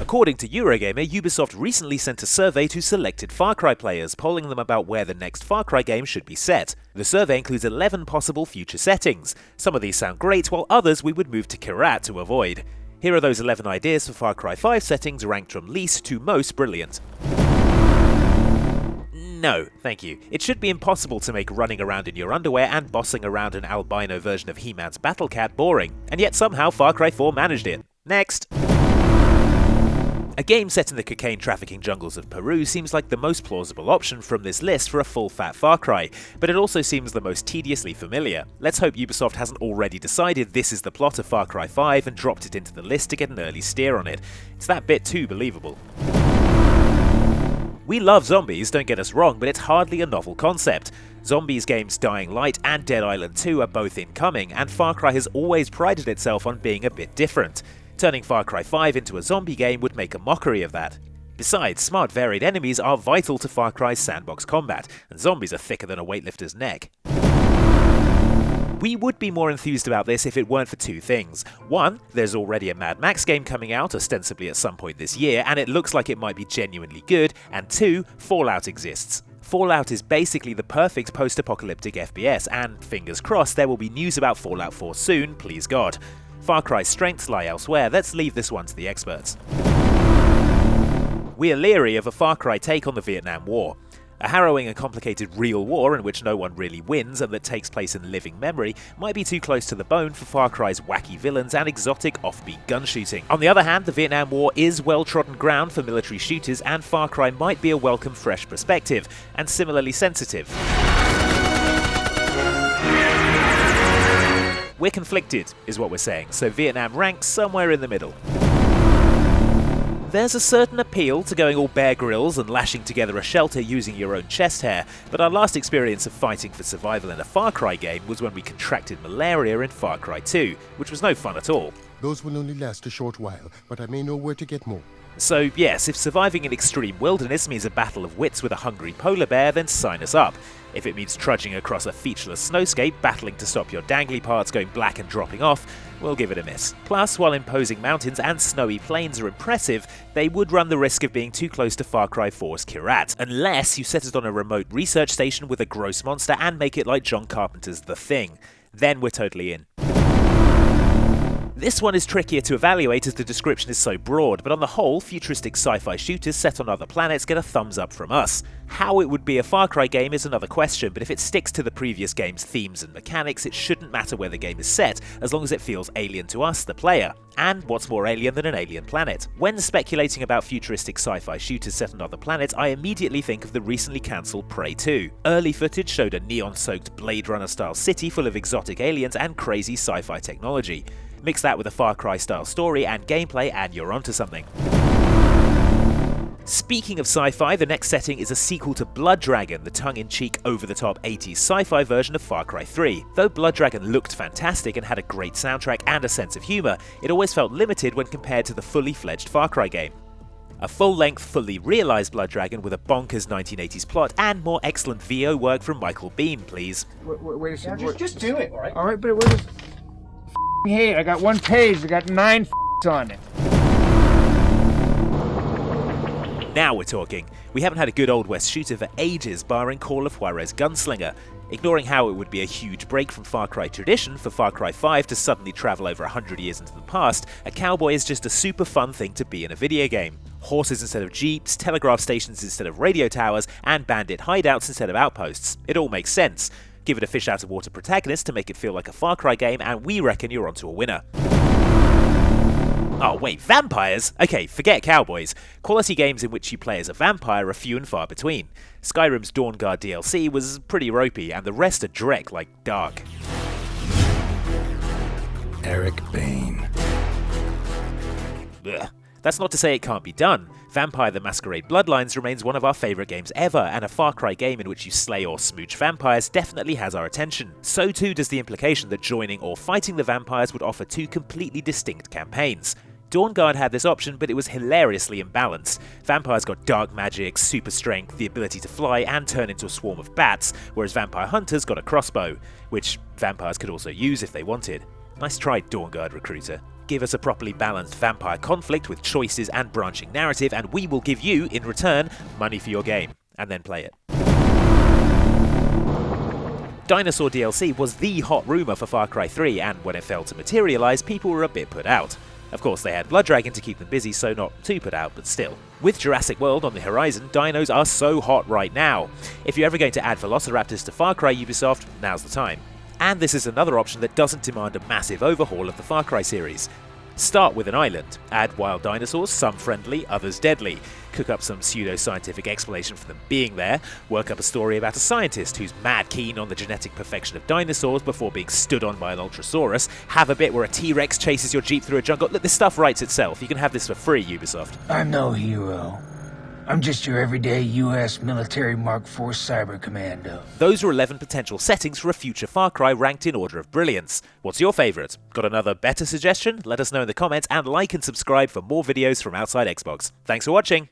According to Eurogamer, Ubisoft recently sent a survey to selected Far Cry players, polling them about where the next Far Cry game should be set. The survey includes 11 possible future settings. Some of these sound great, while others we would move to Kyrat to avoid. Here are those 11 ideas for Far Cry 5 settings ranked from least to most brilliant. No, thank you. It should be impossible to make running around in your underwear and bossing around an albino version of He-Man's Battle Cat boring, and yet somehow Far Cry 4 managed it. Next! A game set in the cocaine trafficking jungles of Peru seems like the most plausible option from this list for a full-fat Far Cry, but it also seems the most tediously familiar. Let's hope Ubisoft hasn't already decided this is the plot of Far Cry 5 and dropped it into the list to get an early steer on it. It's that bit too believable. We love zombies, don't get us wrong, but it's hardly a novel concept. Zombies games Dying Light and Dead Island 2 are both incoming, and Far Cry has always prided itself on being a bit different. Turning Far Cry 5 into a zombie game would make a mockery of that. Besides, smart varied enemies are vital to Far Cry's sandbox combat, and zombies are thicker than a weightlifter's neck. We would be more enthused about this if it weren't for two things. One, there's already a Mad Max game coming out, ostensibly at some point this year, and it looks like it might be genuinely good, and two, Fallout exists. Fallout is basically the perfect post-apocalyptic FPS, and fingers crossed there will be news about Fallout 4 soon, please God. Far Cry's strengths lie elsewhere, let's leave this one to the experts. We're leery of a Far Cry take on the Vietnam War. A harrowing and complicated real war in which no one really wins and that takes place in living memory might be too close to the bone for Far Cry's wacky villains and exotic offbeat gun shooting. On the other hand, the Vietnam War is well-trodden ground for military shooters, and Far Cry might be a welcome fresh perspective, and similarly sensitive. We're conflicted, is what we're saying, so Vietnam ranks somewhere in the middle. There's a certain appeal to going all Bear Grylls and lashing together a shelter using your own chest hair, but our last experience of fighting for survival in a Far Cry game was when we contracted malaria in Far Cry 2, which was no fun at all. Those will only last a short while, but I may know where to get more. So yes, if surviving in extreme wilderness means a battle of wits with a hungry polar bear, then sign us up. If it means trudging across a featureless snowscape, battling to stop your dangly parts going black and dropping off, we'll give it a miss. Plus, while imposing mountains and snowy plains are impressive, they would run the risk of being too close to Far Cry 4's Kyrat, unless you set it on a remote research station with a gross monster and make it like John Carpenter's The Thing. Then we're totally in. This one is trickier to evaluate as the description is so broad, but on the whole, futuristic sci-fi shooters set on other planets get a thumbs up from us. How it would be a Far Cry game is another question, but if it sticks to the previous game's themes and mechanics, it shouldn't matter where the game is set, as long as it feels alien to us, the player. And what's more alien than an alien planet? When speculating about futuristic sci-fi shooters set on other planets, I immediately think of the recently cancelled Prey 2. Early footage showed a neon-soaked Blade Runner-style city full of exotic aliens and crazy sci-fi technology. Mix that with a Far Cry-style story and gameplay and you're onto something. Speaking of sci-fi, the next setting is a sequel to Blood Dragon, the tongue-in-cheek, over-the-top 80s sci-fi version of Far Cry 3. Though Blood Dragon looked fantastic and had a great soundtrack and a sense of humour, it always felt limited when compared to the fully-fledged Far Cry game. A full-length, fully realised Blood Dragon with a bonkers 1980s plot and more excellent VO work from Michael Bean, please. Wait a second. Yeah, just do it, alright? Alright, but what is... Hey, I got one page, I got 9 on it. Now we're talking. We haven't had a good Old West shooter for ages, barring Call of Juarez Gunslinger. Ignoring how it would be a huge break from Far Cry tradition for Far Cry 5 to suddenly travel over 100 years into the past, a cowboy is just a super fun thing to be in a video game. Horses instead of jeeps, telegraph stations instead of radio towers, and bandit hideouts instead of outposts. It all makes sense. Give it a fish-out-of-water protagonist to make it feel like a Far Cry game, and we reckon you're onto a winner. Oh wait, vampires? Okay, forget cowboys. Quality games in which you play as a vampire are few and far between. Skyrim's Dawnguard DLC was pretty ropey, and the rest are dreck like dark. Eric Bain. Ugh. That's not to say it can't be done. Vampire the Masquerade Bloodlines remains one of our favourite games ever, and a Far Cry game in which you slay or smooch vampires definitely has our attention. So too does the implication that joining or fighting the vampires would offer two completely distinct campaigns. Dawnguard had this option, but it was hilariously imbalanced. Vampires got dark magic, super strength, the ability to fly and turn into a swarm of bats, whereas vampire hunters got a crossbow, which vampires could also use if they wanted. Nice try, Dawnguard recruiter. give us a properly balanced vampire conflict with choices and branching narrative, and we will give you, in return, money for your game, and then play it. Dinosaur DLC was the hot rumour for Far Cry 3, and when it failed to materialise, people were a bit put out. Of course, they had Blood Dragon to keep them busy, so not too put out, but still. With Jurassic World on the horizon, dinos are so hot right now. If you're ever going to add velociraptors to Far Cry Ubisoft, now's the time. And this is another option that doesn't demand a massive overhaul of the Far Cry series. Start with an island, add wild dinosaurs, some friendly, others deadly, cook up some pseudo-scientific explanation for them being there, work up a story about a scientist who's mad keen on the genetic perfection of dinosaurs before being stood on by an Ultrasaurus, have a bit where a T-Rex chases your jeep through a jungle. Look, this stuff writes itself. You can have this for free, Ubisoft. I'm no hero. I'm just your everyday US military Mark IV cyber commando. Those are 11 potential settings for a future Far Cry ranked in order of brilliance. What's your favourite? Got another better suggestion? Let us know in the comments, and like and subscribe for more videos from outside Xbox. Thanks for watching!